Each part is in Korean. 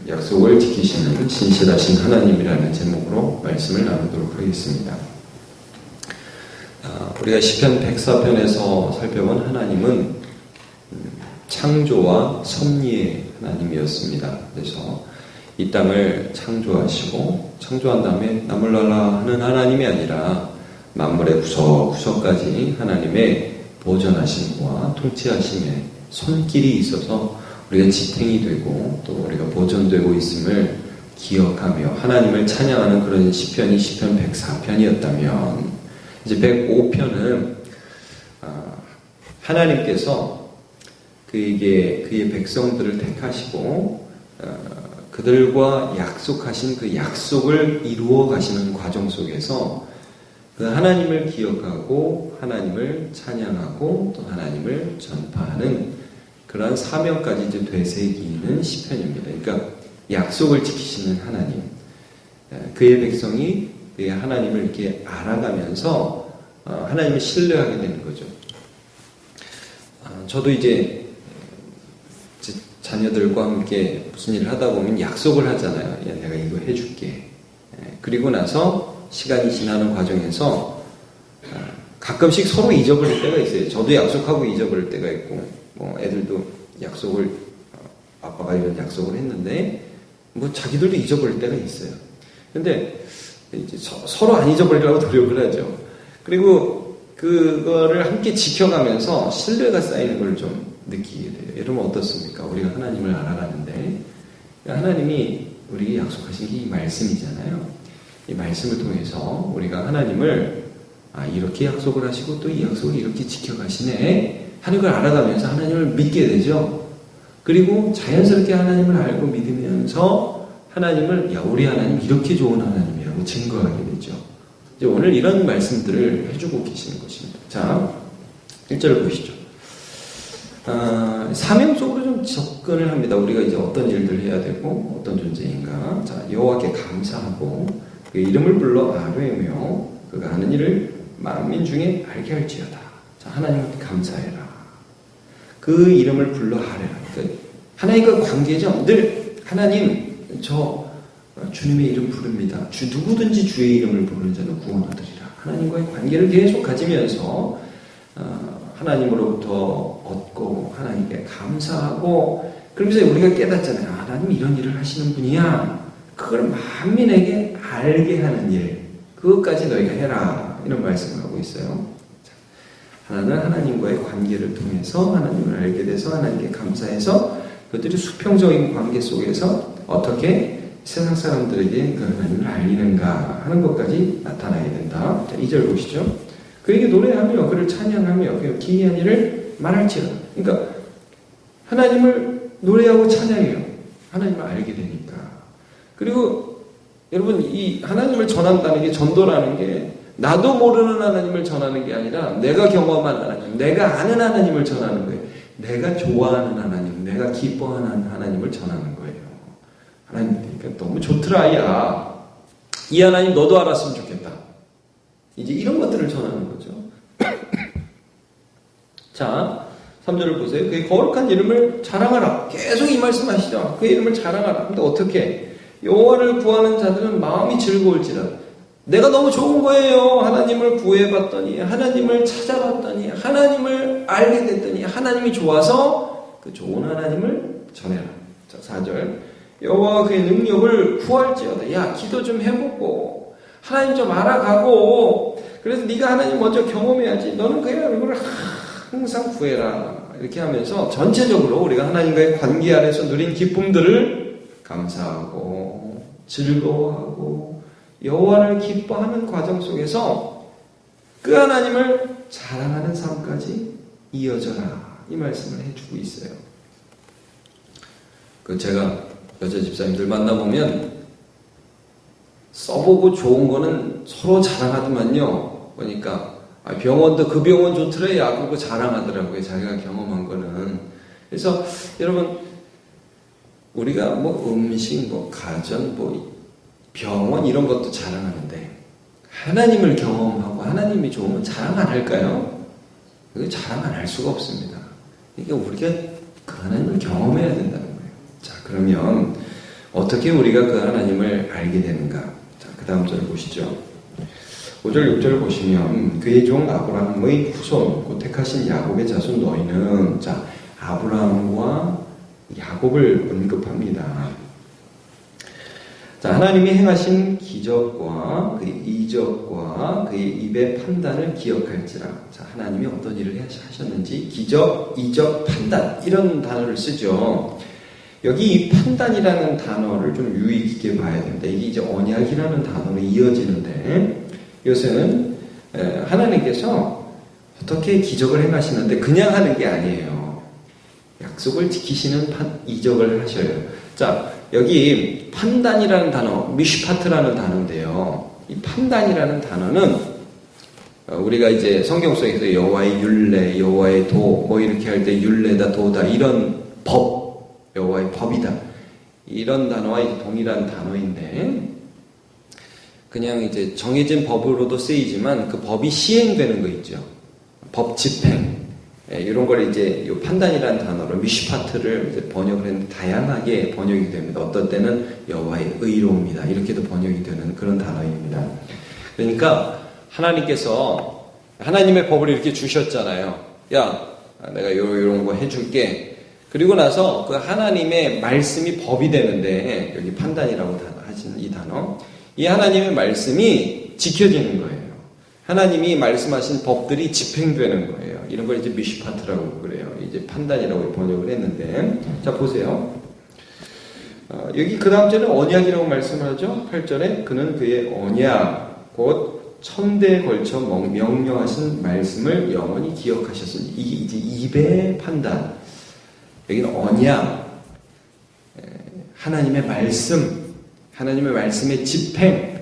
약속을 지키시는 신실하신 하나님이라는 제목으로 말씀을 나누도록 하겠습니다. 우리가 시편 104편에서 살펴본 하나님은 창조와 섭리의 하나님이었습니다. 그래서 이 땅을 창조하시고 창조한 다음에 나물라라 하는 하나님이 아니라 만물의 구석구석까지 하나님의 보존하심과 통치하심의 손길이 있어서 우리가 지탱이 되고 또 우리가 보존되고 있음을 기억하며 하나님을 찬양하는 그런 시편이 시편 104편이었다면 이제 105편은 하나님께서 그의 백성들을 택하시고 그들과 약속하신 그 약속을 이루어 가시는 과정 속에서 그 하나님을 기억하고 하나님을 찬양하고 또 하나님을 전파하는 그러한 사명까지 이제 되새기는 시편입니다. 그러니까 약속을 지키시는 하나님, 그의 백성이 그의 하나님을 이렇게 알아가면서 하나님을 신뢰하게 되는 거죠. 저도 이제 자녀들과 함께 무슨 일을 하다 보면 약속을 하잖아요. 야, 내가 이거 해줄게. 그리고 나서 시간이 지나는 과정에서 가끔씩 서로 잊어버릴 때가 있어요. 저도 약속하고 잊어버릴 때가 있고, 애들도 약속을, 아빠가 이런 약속을 했는데, 자기들도 잊어버릴 때가 있어요. 근데 이제 서로 안 잊어버리려고 노력을 하죠. 그리고 그거를 함께 지켜가면서 신뢰가 쌓이는 걸 좀 느끼게 돼요. 여러분 어떻습니까? 우리가 하나님을 알아가는데 하나님이 우리에게 약속하신 게 이 말씀이잖아요. 이 말씀을 통해서 우리가 하나님을 이렇게 약속을 하시고 또 이 약속을 이렇게 지켜가시네 하는 걸 알아가면서 하나님을 믿게 되죠. 그리고 자연스럽게 하나님을 알고 믿으면서 하나님을 우리 하나님 이렇게 좋은 하나님이라고 증거하게 되죠. 이제 오늘 이런 말씀들을 해주고 계시는 것입니다. 자, 1절을 보시죠. 사명 속으로 좀 접근을 합니다. 우리가 이제 어떤 일들을 해야 되고 어떤 존재인가. 자, 여호와께 감사하고 그 이름을 불러 아뢰며 그가 하는 일을 만민 중에 알게 할지어다. 자, 하나님께 감사해라. 그 이름을 불러 아뢰라. 그러니까 하나님과 관계죠. 늘 하나님 저 주님의 이름 부릅니다. 누구든지 주의 이름을 부르는 자는 구원하리라. 하나님과의 관계를 계속 가지면서 하나님으로부터 얻고 하나님께 감사하고 그러면서 우리가 깨닫잖아요. 하나님 이런 일을 하시는 분이야. 그걸 만민에게 알게 하는 일. 그것까지 너희가 해라. 이런 말씀을 하고 있어요. 하나는 하나님과의 관계를 통해서 하나님을 알게 돼서 하나님께 감사해서 그들이 수평적인 관계 속에서 어떻게 세상 사람들에게 그 하나님을 알리는가 하는 것까지 나타나야 된다. 자, 2절 보시죠. 그에게 노래하며 그를 찬양하며 그 기이한 일을 말할지어다. 그러니까 하나님을 노래하고 찬양해요. 하나님을 알게 되니까. 그리고 여러분 이 하나님을 전한다는 게 전도라는 게 나도 모르는 하나님을 전하는 게 아니라 내가 경험한 하나님, 내가 아는 하나님을 전하는 거예요. 내가 좋아하는 하나님, 내가 기뻐하는 하나님을 전하는 거예요. 하나님 그러니까 너무 좋더라 야. 이 하나님 너도 알았으면 좋겠다. 이제 이런 것들을 전하는 거죠. 자, 3절을 보세요. 그의 거룩한 이름을 자랑하라. 계속 이 말씀 하시죠. 그의 이름을 자랑하라. 근데 어떻게? 여호와를 구하는 자들은 마음이 즐거울지라. 내가 너무 좋은 거예요. 하나님을 구해봤더니, 하나님을 찾아봤더니, 하나님을 알게 됐더니, 하나님이 좋아서 그 좋은 하나님을 전해라. 자, 4절. 여호와가 그의 능력을 구할지어다. 야, 기도 좀 해보고 하나님 좀 알아가고 그래서 네가 하나님 먼저 경험해야지. 너는 그의 얼굴을 항상 구해라. 이렇게 하면서 전체적으로 우리가 하나님과의 관계 안에서 누린 기쁨들을 감사하고 즐거워하고 여호와를 기뻐하는 과정 속에서 그 하나님을 자랑하는 삶까지 이어져라. 이 말씀을 해주고 있어요. 제가 여자 집사님들 만나보면 써보고 좋은 거는 서로 자랑하더만요. 보니까 병원도 그 병원 좋더래. 야, 그거 자랑하더라고요. 자기가 경험한 거는. 그래서 여러분 우리가 음식, 가전, 병원 이런 것도 자랑하는데 하나님을 경험하고 하나님이 좋으면 자랑 안 할까요? 그거 자랑 안 할 수가 없습니다. 그러니까 우리가 그 하나님을 경험해야 된다는 거예요. 자, 그러면 어떻게 우리가 그 하나님을 알게 되는가? 자, 그 다음 절을 보시죠. 5절, 6절을 보시면 그의 종 아브라함의 후손, 곧 택하신 야곱의 자손 너희는, 자, 아브라함과 야곱을 언급합니다. 자, 하나님이 행하신 기적과 그의 이적과 그의 입의 판단을 기억할지라. 자, 하나님이 어떤 일을 하셨는지 기적, 이적, 판단 이런 단어를 쓰죠. 여기 이 판단이라는 단어를 좀 유의 깊게 봐야 됩니다. 이게 이제 언약이라는 단어로 이어지는데 이것은 하나님께서 어떻게 기적을 행하시는데 그냥 하는 게 아니에요. 약속을 지키시는 이적을 하셔요. 자, 여기 판단이라는 단어, 미슈파트라는 단어인데요. 이 판단이라는 단어는 우리가 이제 성경 속에서 여호와의 율례, 여호와의 도, 뭐 이렇게 할 때 율례다, 도다 이런 법, 여호와의 법이다 이런 단어와 이제 동일한 단어인데 그냥 이제 정해진 법으로도 쓰이지만 그 법이 시행되는 거 있죠. 법 집행. 이런 걸 이제 이 판단이라는 단어로 미슈파트를 이제 번역을 했는데 다양하게 번역이 됩니다. 어떤 때는 여호와의 의로움이다 이렇게도 번역이 되는 그런 단어입니다. 그러니까 하나님께서 하나님의 법을 이렇게 주셨잖아요. 야, 내가 이런 거 해줄게. 그리고 나서 그 하나님의 말씀이 법이 되는데 여기 판단이라고 하시는 이 단어, 이 하나님의 말씀이 지켜지는 거예요. 하나님이 말씀하신 법들이 집행되는 거예요. 이런 걸 이제 미슈파트라고 그래요. 이제 판단이라고 번역을 했는데, 자 보세요. 여기 그 다음 절에 언약이라고 말씀을 하죠. 8절에 그는 그의 언약 곧 천대에 걸쳐 명령하신 말씀을 영원히 기억하셨으니 이게 이제 입의 판단. 여기는 언약, 하나님의 말씀, 하나님의 말씀의 집행.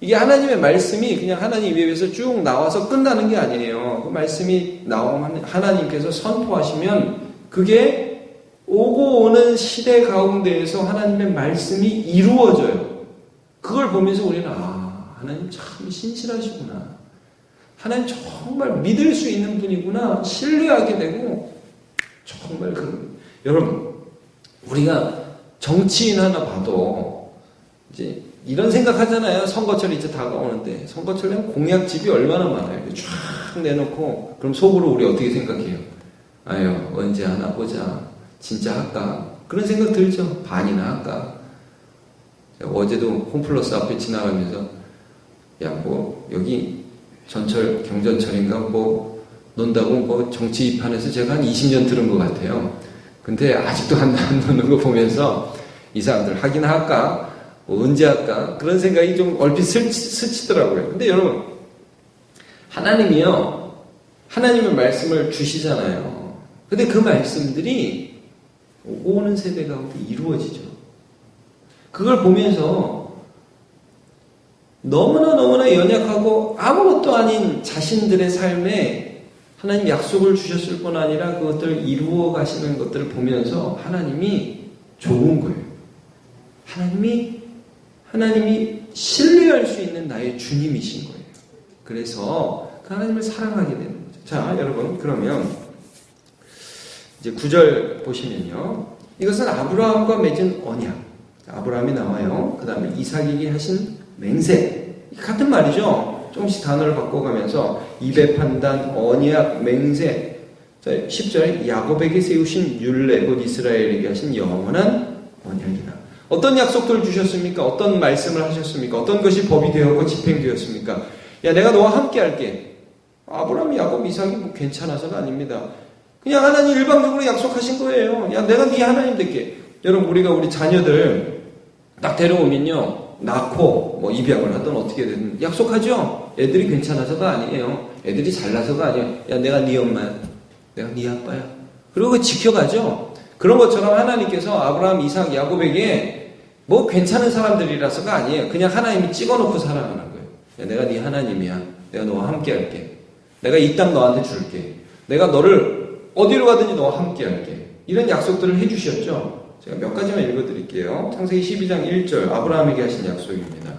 이게 하나님의 말씀이 그냥 하나님 입에서 쭉 나와서 끝나는 게 아니에요. 그 말씀이 나오면 하나님께서 선포하시면 그게 오고 오는 시대 가운데에서 하나님의 말씀이 이루어져요. 그걸 보면서 우리는 하나님 참 신실하시구나. 하나님 정말 믿을 수 있는 분이구나. 신뢰하게 되고 정말 여러분 우리가 정치인 하나 봐도 이제 이런 생각하잖아요. 선거철이 이제 다가오는데 선거철에 공약집이 얼마나 많아요. 쫙 내놓고 그럼 속으로 우리 어떻게 생각해요? 아유 언제 하나 보자. 진짜 할까? 그런 생각 들죠. 반이나 할까? 어제도 홈플러스 앞에 지나가면서 야 뭐 여기 전철 경전철인가 뭐 논다고 뭐 정치판에서 제가 한 20년 들은 것 같아요. 근데 아직도 안 노는 거 보면서 이 사람들 하긴 할까? 언제 할까? 그런 생각이 좀 얼핏 스치더라고요. 근데 여러분, 하나님이요, 하나님의 말씀을 주시잖아요. 근데 그 말씀들이 오고 오는 세대 가운데 이루어지죠. 그걸 보면서 너무나 연약하고 아무것도 아닌 자신들의 삶에 하나님 약속을 주셨을 뿐 아니라 그것들을 이루어 가시는 것들을 보면서 하나님이 좋은 거예요. 하나님이 신뢰할 수 있는 나의 주님이신 거예요. 그래서 그 하나님을 사랑하게 되는 거죠. 자, 여러분, 그러면 이제 9절 보시면요. 이것은 아브라함과 맺은 언약. 아브라함이 나와요. 그 다음에 이삭에게 하신 맹세. 같은 말이죠. 조금씩 단어를 바꿔가면서 입의 판단, 언약, 맹세. 자, 10절에 야곱에게 세우신 율례, 곧 이스라엘에게 하신 영원한 언약이다. 어떤 약속들을 주셨습니까? 어떤 말씀을 하셨습니까? 어떤 것이 법이 되었고 집행되었습니까? 야, 내가 너와 함께 할게. 아브라함, 야곱, 이삭이 뭐 괜찮아서가 아닙니다. 그냥 하나님 일방적으로 약속하신 거예요. 야, 내가 네 하나님 될게. 여러분, 우리가 우리 자녀들 딱 데려오면요. 낳고 뭐 입양을 하든 어떻게 되든 약속하죠. 애들이 괜찮아서가 아니에요. 애들이 잘나서가 아니에요. 야, 내가 네 엄마야. 내가 네 아빠야. 그리고 지켜가죠. 그런 것처럼 하나님께서 아브라함, 이삭, 야곱에게 뭐 괜찮은 사람들이라서가 아니에요. 그냥 하나님이 찍어놓고 사랑하는 거예요. 야, 내가 네 하나님이야. 내가 너와 함께 할게. 내가 이 땅 너한테 줄게. 내가 너를 어디로 가든지 너와 함께 할게. 이런 약속들을 해주셨죠. 제가 몇 가지만 읽어드릴게요. 창세기 12장 1절 아브라함에게 하신 약속입니다.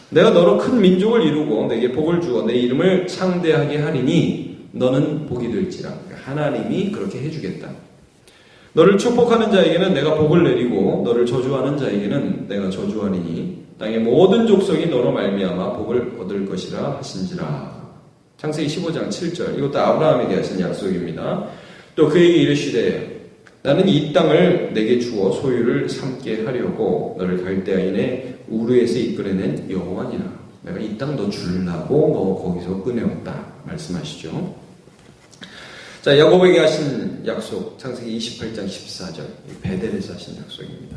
내가 너로 큰 민족을 이루고 내게 복을 주어 내 이름을 창대하게 하리니 너는 복이 될지라. 하나님이 그렇게 해주겠다. 너를 축복하는 자에게는 내가 복을 내리고 너를 저주하는 자에게는 내가 저주하리니 땅의 모든 족속이 너로 말미암아 복을 얻을 것이라 하신지라. 창세기 15장 7절. 이것도 아브라함에게 하신 약속입니다. 또 그에게 이르시되 나는 이 땅을 내게 주어 소유를 삼게 하려고 너를 갈대아인의 우르에서 이끌어낸 여호와니라. 내가 이 땅 너 주려고 너 거기서 꺼내었다 말씀하시죠. 자, 야곱에게 하신 약속, 창세기 28장 14절, 베델에서 하신 약속입니다.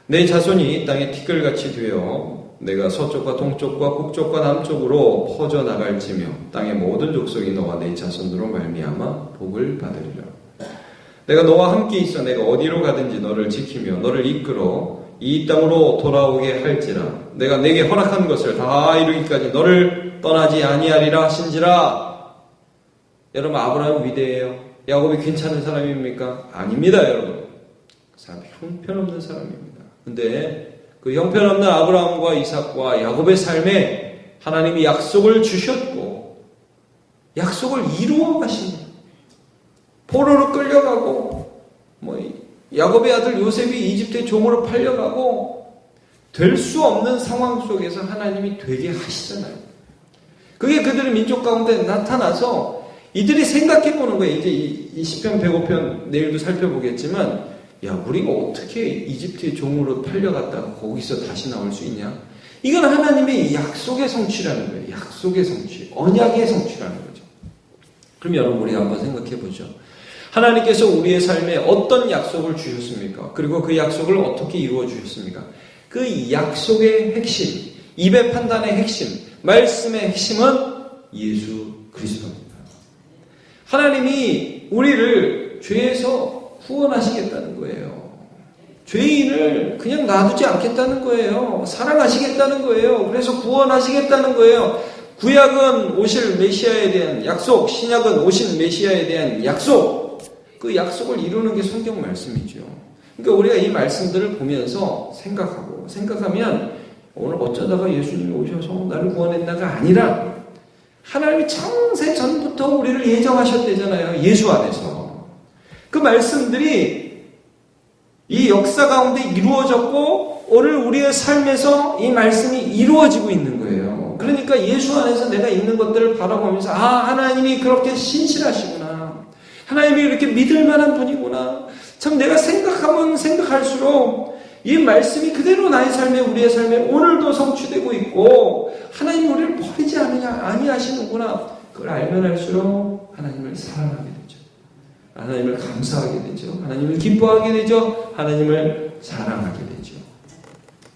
내 자손이 땅에 티끌같이 되어 내가 서쪽과 동쪽과 북쪽과 남쪽으로 퍼져 나갈지며 땅의 모든 족속이 너와 내 자손으로 말미암아 복을 받으리라. 내가 너와 함께 있어 내가 어디로 가든지 너를 지키며 너를 이끌어 이 땅으로 돌아오게 할지라. 내가 내게 허락한 것을 다 이루기까지 너를 떠나지 아니하리라 하신지라. 여러분, 아브라함 위대해요? 야곱이 괜찮은 사람입니까? 아닙니다, 여러분. 그 사람 형편없는 사람입니다. 근데 그 형편없는 아브라함과 이삭과 야곱의 삶에 하나님이 약속을 주셨고 약속을 이루어 가십니다. 포로로 끌려가고 야곱의 아들 요셉이 이집트의 종으로 팔려가고 될 수 없는 상황 속에서 하나님이 되게 하시잖아요. 그게 그들의 민족 가운데 나타나서 이들이 생각해보는 거예요. 이제 이 시편 105편 내일도 살펴보겠지만, 야, 우리가 어떻게 이집트의 종으로 팔려갔다가 거기서 다시 나올 수 있냐? 이건 하나님의 약속의 성취라는 거예요. 약속의 성취, 언약의 성취라는 거죠. 그럼 여러분, 우리 한번 생각해보죠. 하나님께서 우리의 삶에 어떤 약속을 주셨습니까? 그리고 그 약속을 어떻게 이루어 주셨습니까? 그 약속의 핵심, 입의 판단의 핵심, 말씀의 핵심은 예수 그리스도입니다. 하나님이 우리를 죄에서 구원하시겠다는 거예요. 죄인을 그냥 놔두지 않겠다는 거예요. 사랑하시겠다는 거예요. 그래서 구원하시겠다는 거예요. 구약은 오실 메시아에 대한 약속, 신약은 오신 메시아에 대한 약속, 그 약속을 이루는 게 성경 말씀이죠. 그러니까 우리가 이 말씀들을 보면서 생각하면 오늘 어쩌다가 예수님이 오셔서 나를 구원했나가 아니라 하나님이 창세 전부터 우리를 예정하셨대잖아요. 예수 안에서. 그 말씀들이 이 역사 가운데 이루어졌고 오늘 우리의 삶에서 이 말씀이 이루어지고 있는 거예요. 그러니까 예수 안에서 내가 있는 것들을 바라보면서 하나님이 그렇게 신실하시구나. 하나님이 이렇게 믿을 만한 분이구나. 참 내가 생각하면 생각할수록 이 말씀이 그대로 나의 삶에 우리의 삶에 오늘도 성취되고 있고 하나님이 우리를 버리지 아니하시는구나. 그걸 알면 알수록 하나님을 사랑하게 되죠. 하나님을 감사하게 되죠. 하나님을 기뻐하게 되죠. 하나님을 사랑하게 되죠.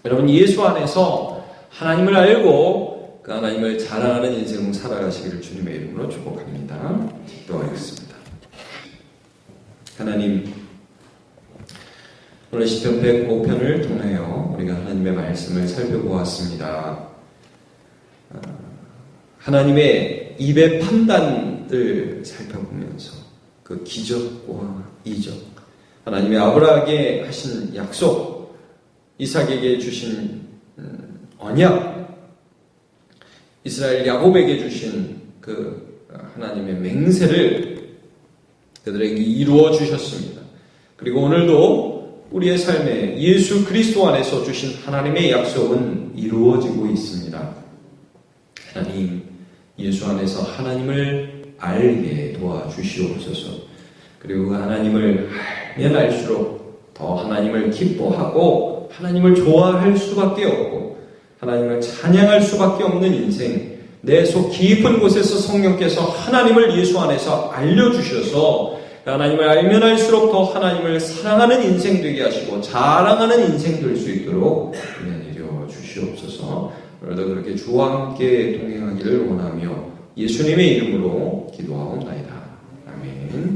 여러분, 예수 안에서 하나님을 알고 그 하나님을 자랑하는 인생을 살아가시기를 주님의 이름으로 축복합니다. 기도하겠습니다. 하나님, 오늘 시편 105편을 통하여 우리가 하나님의 말씀을 살펴보았습니다. 하나님의 입의 판단을 살펴보면서 그 기적과 이적, 하나님의 아브라함에게 하신 약속, 이삭에게 주신 언약, 이스라엘 야곱에게 주신 그 하나님의 맹세를 그들에게 이루어 주셨습니다. 그리고 오늘도 우리의 삶에 예수 그리스도 안에서 주신 하나님의 약속은 이루어지고 있습니다. 하나님, 예수 안에서 하나님을 알게 도와주시옵소서. 그리고 하나님을 알면 알수록 더 하나님을 기뻐하고 하나님을 좋아할 수밖에 없고 하나님을 찬양할 수밖에 없는 인생, 내 속 깊은 곳에서 성령께서 하나님을 예수 안에서 알려주셔서 하나님을 알면 알수록 더 하나님을 사랑하는 인생 되게 하시고 자랑하는 인생 될 수 있도록 내려 주시옵소서. 오늘도 그렇게 주와 함께 동행하기를 원하며 예수님의 이름으로 기도하옵나이다. 아멘.